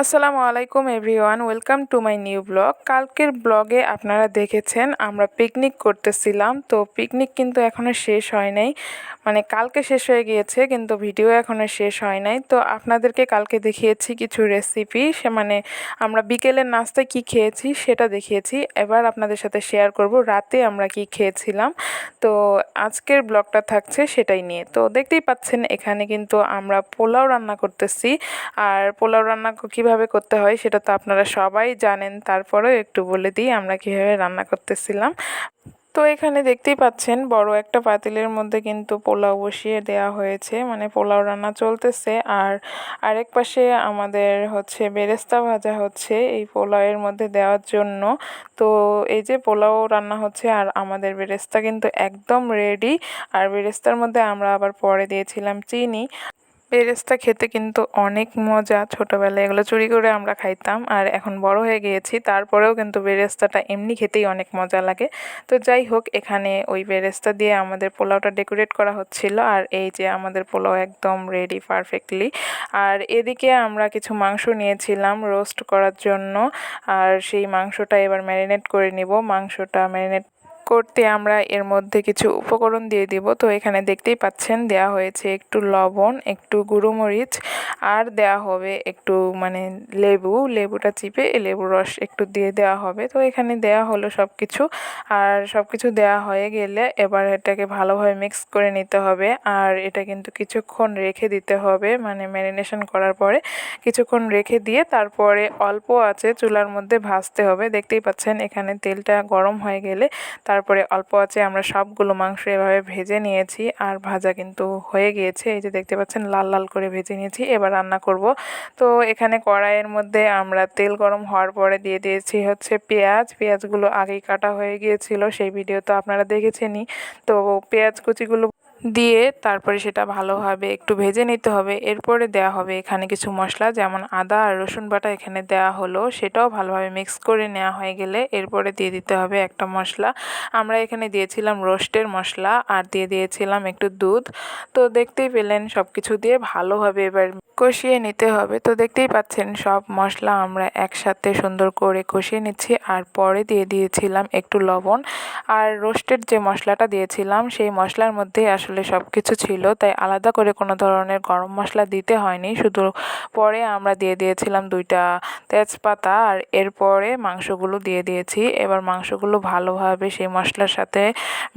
আসসালামু আলাইকুম everyone, welcome to my new blog. কালকের ব্লগে আপনারা দেখেছেন আমরা পিকনিক করতেছিলাম। তো পিকনিক কিন্তু এখনও শেষ হয় নাই, মানে কালকে শেষ হয়ে গিয়েছে কিন্তু ভিডিও এখনও শেষ হয় নাই। তো আপনাদেরকে কালকে দেখিয়েছি কিছু রেসিপি, মানে আমরা বিকেলের নাস্তায় কি খেয়েছি সেটা দেখিয়েছি। এবার আপনাদের সাথে শেয়ার করব রাতে আমরা কি খেয়েছিলাম। তো আজকের ব্লগটা থাকছে সেটাই নিয়ে। তো দেখতেই পাচ্ছেন এখানে কিন্তু আমরা পোলাও রান্না করতেছি। আর পোলাও রান্না কিভাবে করতে হয় সেটা তো আপনারা সবাই জানেন, তারপরেও একটু বলে দিই আমরা কিভাবে রান্না করতেছিলাম। তো এখানে দেখতেই পাচ্ছেন বড় একটা পাতিলের মধ্যে কিন্তু পোলাও বসিয়ে দেওয়া হয়েছে, মানে পোলাও রান্না চলতেছে। আর আরেক পাশে আমাদের হচ্ছে বেরেস্তা ভাজা হচ্ছে এই পোলাওয়ের মধ্যে দেওয়ার জন্য। তো এই যে পোলাও রান্না হচ্ছে আর আমাদের বেরেস্তা কিন্তু একদম রেডি। আর বেরেস্তার মধ্যে আমরা আবার পরে দিয়েছিলাম চিনি। বেরেস্তা খেতে কিন্তু অনেক মজা। ছোটোবেলায় এগুলো চুরি করে আমরা খাইতাম, আর এখন বড় হয়ে গিয়েছি তারপরেও কিন্তু বেরেস্তাটা এমনি খেতেই অনেক মজা লাগে। তো যাই হোক, এখানে ওই বেরেস্তা দিয়ে আমাদের পোলাওটা ডেকোরেট করা হচ্ছিল। আর এই যে আমাদের পোলাও একদম রেডি পারফেক্টলি। আর এদিকে আমরা কিছু মাংস নিয়েছিলাম রোস্ট করার জন্য, আর সেই মাংসটা এবার ম্যারিনেট করে নিব। মাংসটা ম্যারিনেট করতে আমরা এর মধ্যে কিছু উপকরণ দিয়ে দিব। তো এখানে দেখতেই পাচ্ছেন দেয়া হয়েছে একটু লবণ, একটু গুঁড়োমরিচ, আর দেয়া হবে একটু মানে লেবুটা চিপে লেবুর রস একটু দিয়ে দেওয়া হবে। তো এখানে দেয়া হলো সব কিছু। আর সব কিছু দেওয়া হয়ে গেলে এবার এটাকে ভালোভাবে মিক্স করে নিতে হবে। আর এটা কিন্তু কিছুক্ষণ রেখে দিতে হবে, মানে ম্যারিনেশন করার পরে কিছুক্ষণ রেখে দিয়ে তারপরে অল্প আঁচে চুলার মধ্যে ভাজতে হবে। দেখতেই পাচ্ছেন এখানে তেলটা গরম হয়ে গেলে তারপরে অল্প আঁচে আমরা সবগুলো মাংস এভাবে ভেজে নিয়েছি। আর ভাজা কিন্তু হয়ে গিয়েছে, এই যে দেখতে পাচ্ছেন লাল লাল করে ভেজে নিয়েছি। এবার রান্না করব। তো এখানে কড়াইয়ের মধ্যে আমরা তেল গরম হওয়ার পরে দিয়ে দিয়েছি হচ্ছে পেঁয়াজগুলো আগেই কাটা হয়ে গিয়েছিল, সেই ভিডিও তো আপনারা দেখেছেনই। তো পেঁয়াজ কুচিগুলো দিয়ে তারপরে সেটা ভালোভাবে একটু ভেজে নিতে হবে। এরপরে দেওয়া হবে এখানে কিছু মশলা, যেমন আদা আর রসুন বাটা এখানে দেওয়া হলো, সেটাও ভালোভাবে মিক্স করে নেওয়া হয়ে গেলে এরপরে দিয়ে দিতে হবে একটা মশলা। আমরা এখানে দিয়েছিলাম রোস্টের মশলা আর দিয়ে দিয়েছিলাম একটু দুধ। তো দেখতেই পেলেন সব কিছু দিয়ে ভালোভাবে এবার কষিয়ে নিতে হবে। তো দেখতেই পাচ্ছেন সব মশলা আমরা একসাথে সুন্দর করে কষিয়ে নিচ্ছি। আর পরে দিয়ে দিয়েছিলাম একটু লবণ। আর রোস্টের যে মশলাটা দিয়েছিলাম সেই মশলার মধ্যেই আসলে সব কিছু ছিল, তাই আলাদা করে কোনো ধরনের গরম মশলা দিতে হয়নি। শুধু পরে আমরা দিয়ে দিয়েছিলাম 2টা তেজপাতা, আর এরপরে মাংসগুলো দিয়ে দিয়েছি। এবার মাংসগুলো ভালোভাবে সেই মশলার সাথে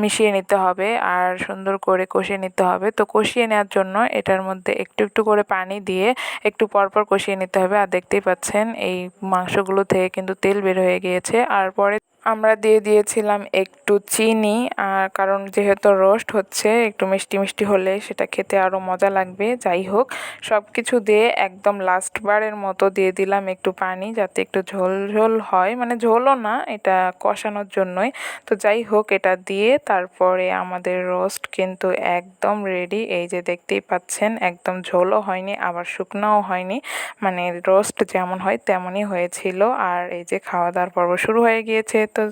মিশিয়ে নিতে হবে আর সুন্দর করে কষিয়ে নিতে হবে। তো কষিয়ে নেওয়ার জন্য এটার মধ্যে একটু একটু করে পানি দিয়ে একটু পরপর কষিয়ে নিতে হবে। আর দেখতেই পাচ্ছেন এই মাংসগুলো থেকে কিন্তু তেল বের হয়ে গিয়েছে। আর পরে আমরা দিয়ে দিয়েছিলাম একটু চিনি, আর কারণ যেহেতু রোস্ট হচ্ছে একটু মিষ্টি মিষ্টি হলে সেটা খেতে আরও মজা লাগবে। যাই হোক, সব কিছু দিয়ে একদম লাস্টবারের মতো দিয়ে দিলাম একটু পানি, যাতে একটু ঝোল ঝোল হয়, মানে ঝোলও না, এটা কষানোর জন্যই। তো যাই হোক, এটা দিয়ে তারপরে আমাদের রোস্ট কিন্তু একদম রেডি। এই যে দেখতেই পাচ্ছেন একদম ঝোলও হয়নি আবার শুকনাও হয়নি, মানে রোস্ট যেমন হয় তেমনই হয়েছিল। আর এই যে খাওয়া দাওয়ার পর্ব শুরু হয়ে গিয়েছে। তো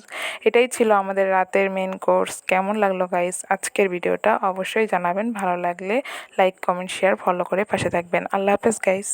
এটাই ছিল আমাদের রাতের মেন কোর্স। কেমন লাগলো গাইস আজকের ভিডিওটা অবশ্যই জানাবেন। ভালো লাগলে লাইক, কমেন্ট, শেয়ার, ফলো করে পাশে থাকবেন। আল্লাহ হাফেজ গাইস।